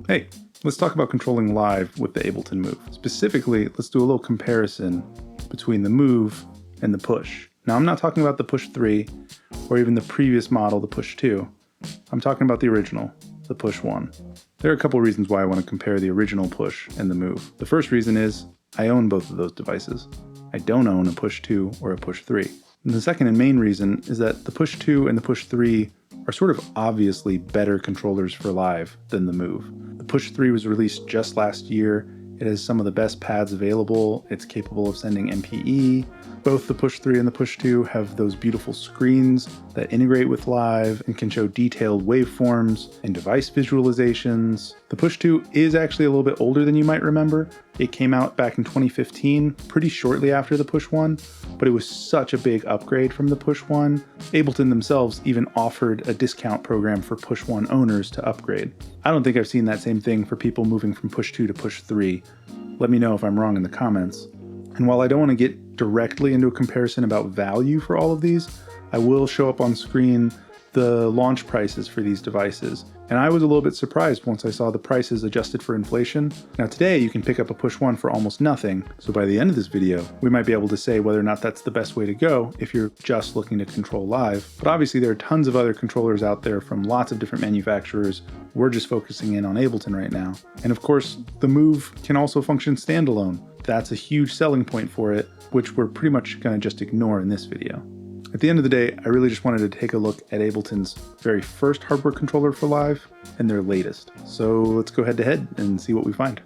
Hey, let's talk about controlling live with the Ableton Move. Specifically, let's do a little comparison between the Move and the Push. Now, I'm not talking about the Push 3 or even the previous model, the Push 2. I'm talking about the original, the Push 1. There are a couple reasons why I want to compare the original Push and the Move. The first reason is I own both of those devices. I don't own a Push 2 or a Push 3. And the second and main reason is that the Push 2 and the Push 3 are sort of obviously better controllers for live than the Move. The Push 3 was released just last year. It has some of the best pads available. It's capable of sending MPE. Both the Push 3 and the Push 2 have those beautiful screens that integrate with live and can show detailed waveforms and device visualizations. The Push 2 is actually a little bit older than you might remember. It came out back in 2015, pretty shortly after the Push 1, but it was such a big upgrade from the Push 1. Ableton themselves even offered a discount program for Push 1 owners to upgrade. I don't think I've seen that same thing for people moving from Push 2 to Push 3. Let me know if I'm wrong in the comments. And while I don't want to get directly into a comparison about value for all of these, I will show up on screen the launch prices for these devices. And I was a little bit surprised once I saw the prices adjusted for inflation. Now today you can pick up a Push 1 for almost nothing, so by the end of this video, we might be able to say whether or not that's the best way to go if you're just looking to control live. But obviously there are tons of other controllers out there from lots of different manufacturers. We're just focusing in on Ableton right now. And of course, the Move can also function standalone. That's a huge selling point for it, which we're pretty much going to just ignore in this video. At the end of the day, I really just wanted to take a look at Ableton's very first hardware controller for live and their latest. So let's go head to head and see what we find.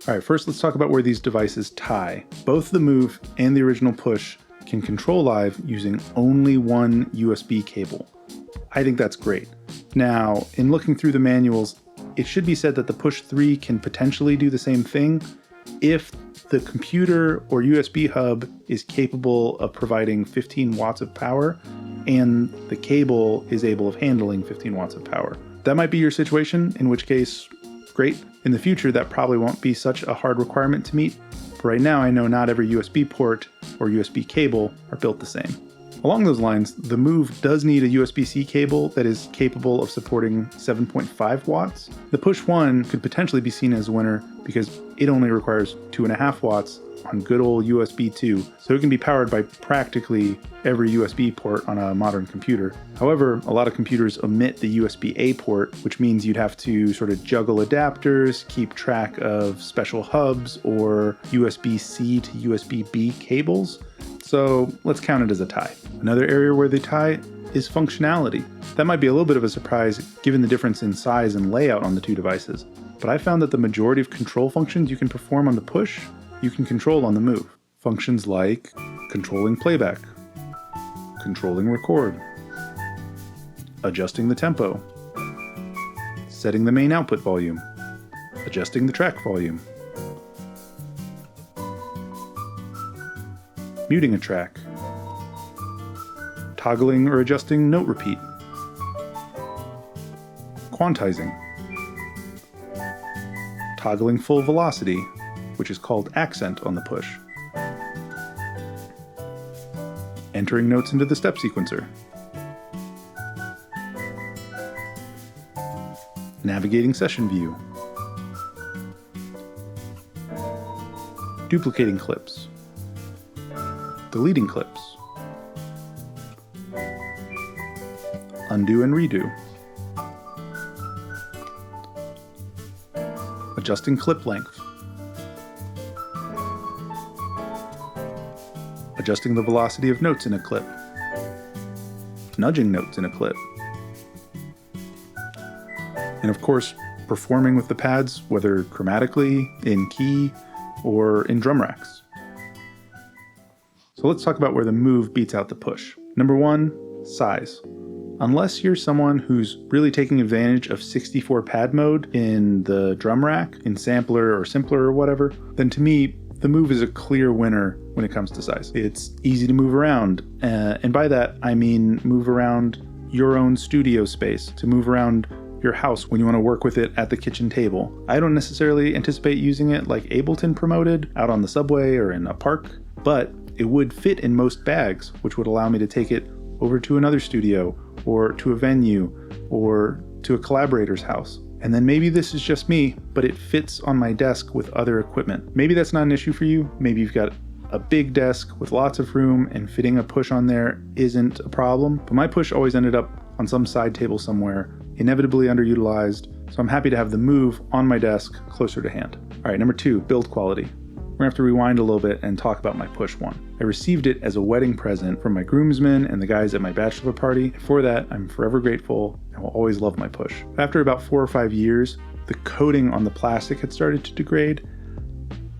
All right, first let's talk about where these devices tie. Both the Move and the original Push can control live using only one USB cable. I think that's great. Now, in looking through the manuals, it should be said that the Push 3 can potentially do the same thing if the computer or USB hub is capable of providing 15 watts of power and the cable is able of handling 15 watts of power. That might be your situation, in which case, great. In the future, that probably won't be such a hard requirement to meet. But right now, I know not every USB port or USB cable are built the same. Along those lines, the Move does need a USB-C cable that is capable of supporting 7.5 watts. The Push 1 could potentially be seen as a winner because it only requires 2.5 watts on good old USB 2, so it can be powered by practically every USB port on a modern computer. However, a lot of computers omit the USB-A port, which means you'd have to sort of juggle adapters, keep track of special hubs, or USB-C to USB-B cables. So let's count it as a tie. Another area where they tie is functionality. That might be a little bit of a surprise given the difference in size and layout on the two devices, but I found that the majority of control functions you can perform on the Push, you can control on the Move. Functions like controlling playback, controlling record, adjusting the tempo, setting the main output volume, adjusting the track volume, muting a track, toggling or adjusting note repeat, quantizing, toggling full velocity, which is called accent on the Push, entering notes into the step sequencer, navigating session view, duplicating clips, deleting clips, undo and redo, adjusting clip length, adjusting the velocity of notes in a clip, nudging notes in a clip, and of course, performing with the pads, whether chromatically, in key, or in drum racks. So let's talk about where the Move beats out the Push. Number one, size. Unless you're someone who's really taking advantage of 64 pad mode in the drum rack, in sampler or simpler or whatever, then to me, the Move is a clear winner when it comes to size. It's easy to move around, and by that I mean move around your own studio space, to move around your house when you want to work with it at the kitchen table. I don't necessarily anticipate using it like Ableton promoted out on the subway or in a park, but it would fit in most bags, which would allow me to take it over to another studio or to a venue or to a collaborator's house. And then maybe this is just me, but it fits on my desk with other equipment. Maybe that's not an issue for you. Maybe you've got a big desk with lots of room and fitting a push on there isn't a problem. But my push always ended up on some side table somewhere, inevitably underutilized. So I'm happy to have the Move on my desk closer to hand. All right, number 2, build quality. We're gonna have to rewind a little bit and talk about my Push 1. I received it as a wedding present from my groomsmen and the guys at my bachelor party. For that, I'm forever grateful and will always love my Push. After about 4 or 5 years, the coating on the plastic had started to degrade.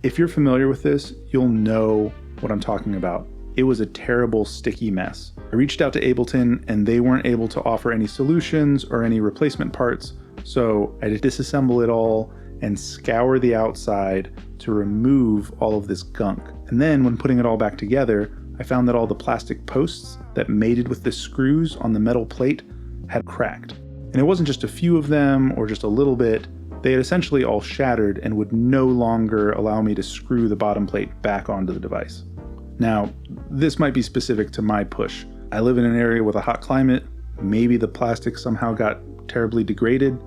If you're familiar with this, you'll know what I'm talking about. It was a terrible, sticky mess. I reached out to Ableton and they weren't able to offer any solutions or any replacement parts, so I had to disassemble it all and scour the outside to remove all of this gunk. And then when putting it all back together, I found that all the plastic posts that mated with the screws on the metal plate had cracked. And it wasn't just a few of them or just a little bit, they had essentially all shattered and would no longer allow me to screw the bottom plate back onto the device. Now, this might be specific to my Push. I live in an area with a hot climate. Maybe the plastic somehow got terribly degraded.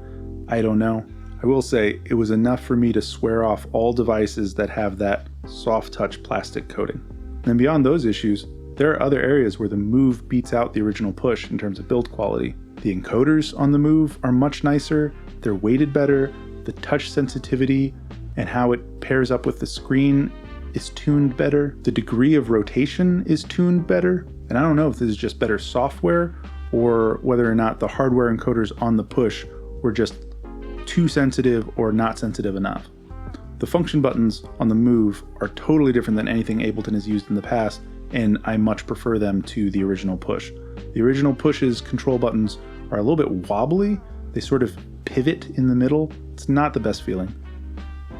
I don't know. I will say it was enough for me to swear off all devices that have that soft touch plastic coating. And beyond those issues, there are other areas where the Move beats out the original Push in terms of build quality. The encoders on the Move are much nicer, they're weighted better, the touch sensitivity and how it pairs up with the screen is tuned better, the degree of rotation is tuned better, and I don't know if this is just better software or whether or not the hardware encoders on the Push were just too sensitive or not sensitive enough. The function buttons on the Move are totally different than anything Ableton has used in the past, and I much prefer them to the original Push. The original Push's control buttons are a little bit wobbly, they sort of pivot in the middle. It's not the best feeling.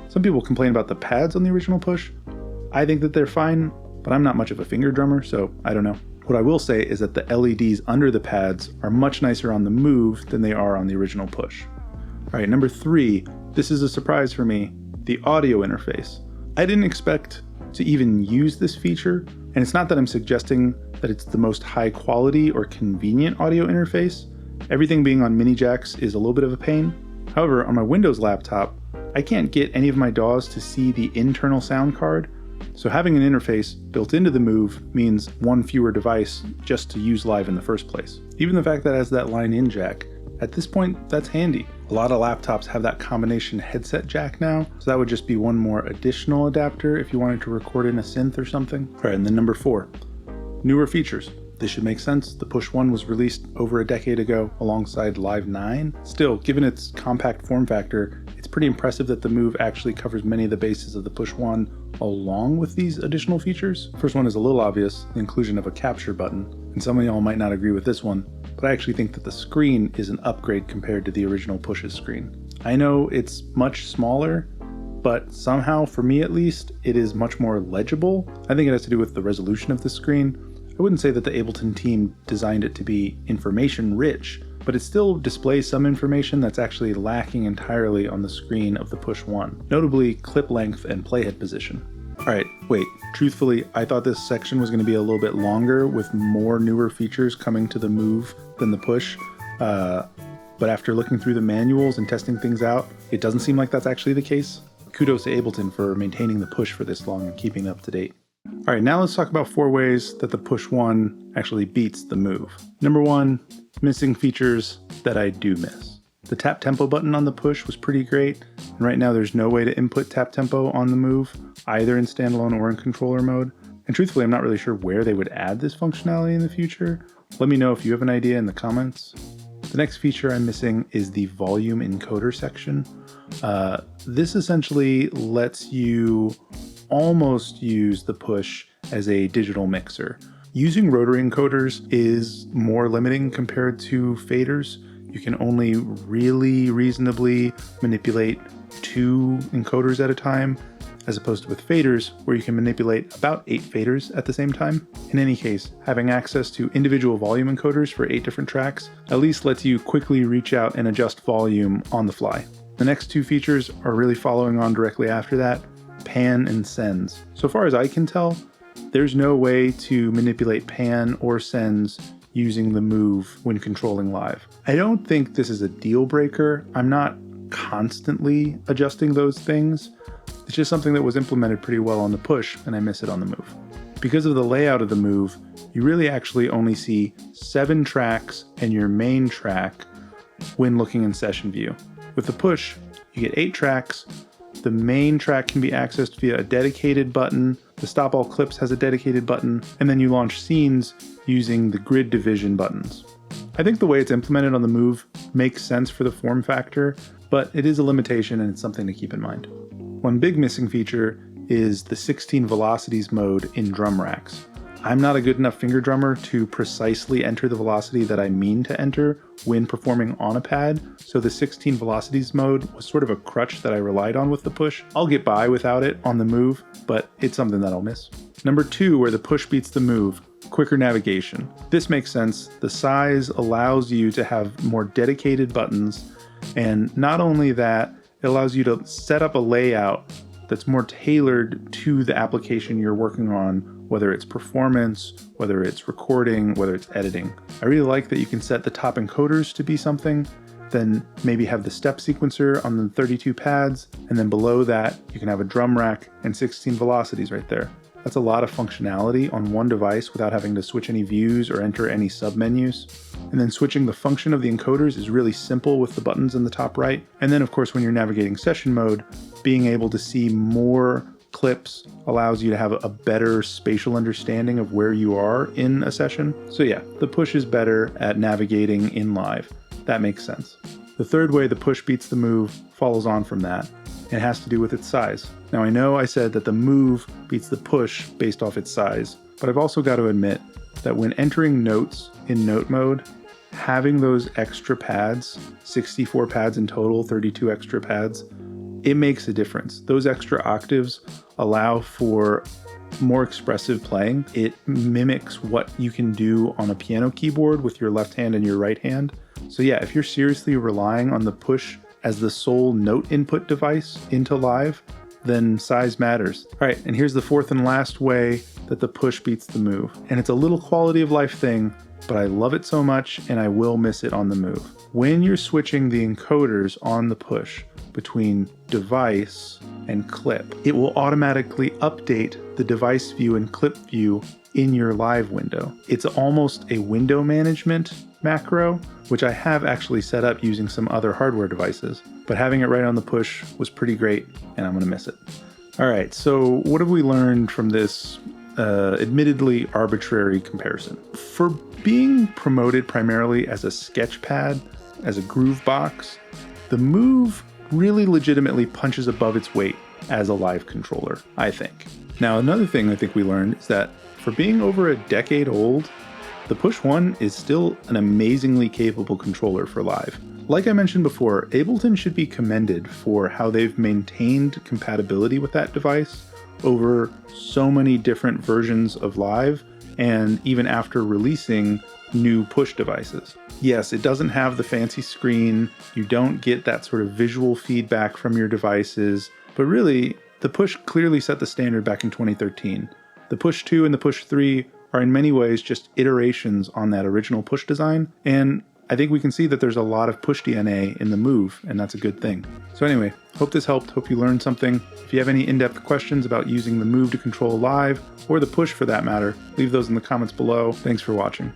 Some people complain about the pads on the original Push. I think that they're fine, but I'm not much of a finger drummer, so I don't know. What I will say is that the LEDs under the pads are much nicer on the Move than they are on the original Push. All right, number 3, this is a surprise for me, the audio interface. I didn't expect to even use this feature, and it's not that I'm suggesting that it's the most high quality or convenient audio interface. Everything being on mini jacks is a little bit of a pain. However, on my Windows laptop, I can't get any of my DAWs to see the internal sound card, so having an interface built into the Move means one fewer device just to use live in the first place. Even the fact that it has that line-in jack, at this point, that's handy. A lot of laptops have that combination headset jack now, so that would just be one more additional adapter if you wanted to record in a synth or something. All right, and then number 4, newer features. This should make sense. The Push 1 was released over a decade ago alongside Live 9. Still, given its compact form factor, it's pretty impressive that the Move actually covers many of the bases of the Push 1 along with these additional features. First one is a little obvious, the inclusion of a capture button, and some of y'all might not agree with this one, but I actually think that the screen is an upgrade compared to the original Push's screen. I know it's much smaller, but somehow, for me at least, it is much more legible. I think it has to do with the resolution of the screen. I wouldn't say that the Ableton team designed it to be information rich, but it still displays some information that's actually lacking entirely on the screen of the Push 1, notably clip length and playhead position. Alright, wait, truthfully, I thought this section was going to be a little bit longer with more newer features coming to the Move than the Push, but after looking through the manuals and testing things out, it doesn't seem like that's actually the case. Kudos to Ableton for maintaining the Push for this long and keeping up to date. All right, now let's talk about 4 ways that the Push 1 actually beats the Move. Number 1, missing features that I do miss. The tap tempo button on the Push was pretty great, and right now there's no way to input tap tempo on the Move, either in standalone or in controller mode. And truthfully, I'm not really sure where they would add this functionality in the future. Let me know if you have an idea in the comments. The next feature I'm missing is the volume encoder section. This essentially lets you almost use the Push as a digital mixer. Using rotary encoders is more limiting compared to faders. You can only really reasonably manipulate 2 encoders at a time, as opposed to with faders, where you can manipulate about 8 faders at the same time. In any case, having access to individual volume encoders for 8 different tracks at least lets you quickly reach out and adjust volume on the fly. The next 2 features are really following on directly after that, pan and sends. So far as I can tell, there's no way to manipulate pan or sends using the Move when controlling live. I don't think this is a deal breaker. I'm not constantly adjusting those things. It's just something that was implemented pretty well on the push, and I miss it on the move. Because of the layout of the move, you really actually only see 7 tracks and your main track when looking in session view. With the push, you get 8 tracks. The main track can be accessed via a dedicated button. The Stop All Clips has a dedicated button, and then you launch scenes using the grid division buttons. I think the way it's implemented on the move makes sense for the form factor, but it is a limitation and it's something to keep in mind. One big missing feature is the 16 velocities mode in drum racks. I'm not a good enough finger drummer to precisely enter the velocity that I mean to enter when performing on a pad, so the 16 velocities mode was sort of a crutch that I relied on with the push. I'll get by without it on the move, but it's something that I'll miss. Number 2, where the push beats the move, quicker navigation. This makes sense. The size allows you to have more dedicated buttons, and not only that, it allows you to set up a layout that's more tailored to the application you're working on, whether it's performance, whether it's recording, whether it's editing. I really like that you can set the top encoders to be something, then maybe have the step sequencer on the 32 pads, and then below that, you can have a drum rack and 16 velocities right there. That's a lot of functionality on one device without having to switch any views or enter any submenus. And then switching the function of the encoders is really simple with the buttons in the top right. And then of course, when you're navigating session mode, being able to see more clips allows you to have a better spatial understanding of where you are in a session. So yeah, the push is better at navigating in live. That makes sense. The third way the push beats the move follows on from that. It has to do with its size. Now I know I said that the move beats the push based off its size, but I've also got to admit that when entering notes in note mode, having those extra pads, 64 pads in total, 32 extra pads, it makes a difference. Those extra octaves allow for more expressive playing. It mimics what you can do on a piano keyboard with your left hand and your right hand. So yeah, if you're seriously relying on the push as the sole note input device into live, then size matters. All right, and here's the fourth and last way that the push beats the move. And it's a little quality of life thing, but I love it so much and I will miss it on the move. When you're switching the encoders on the push between device and clip, it will automatically update the device view and clip view in your live window. It's almost a window management macro, which I have actually set up using some other hardware devices, but having it right on the push was pretty great and I'm gonna miss it. All right, so what have we learned from this admittedly arbitrary comparison? For being promoted primarily as a sketch pad, as a groove box, the Move really legitimately punches above its weight as a live controller, I think. Now, another thing I think we learned is that for being over a decade old, the Push 1 is still an amazingly capable controller for live. Like I mentioned before, Ableton should be commended for how they've maintained compatibility with that device over so many different versions of live, and even after releasing new push devices. Yes, it doesn't have the fancy screen, you don't get that sort of visual feedback from your devices, but really, the Push clearly set the standard back in 2013. The Push 2 and the Push 3 are in many ways just iterations on that original push design, and I think we can see that there's a lot of push DNA in the Move, and that's a good thing. So anyway, hope this helped, hope you learned something. If you have any in-depth questions about using the Move to control live, or the Push for that matter, leave those in the comments below. Thanks for watching.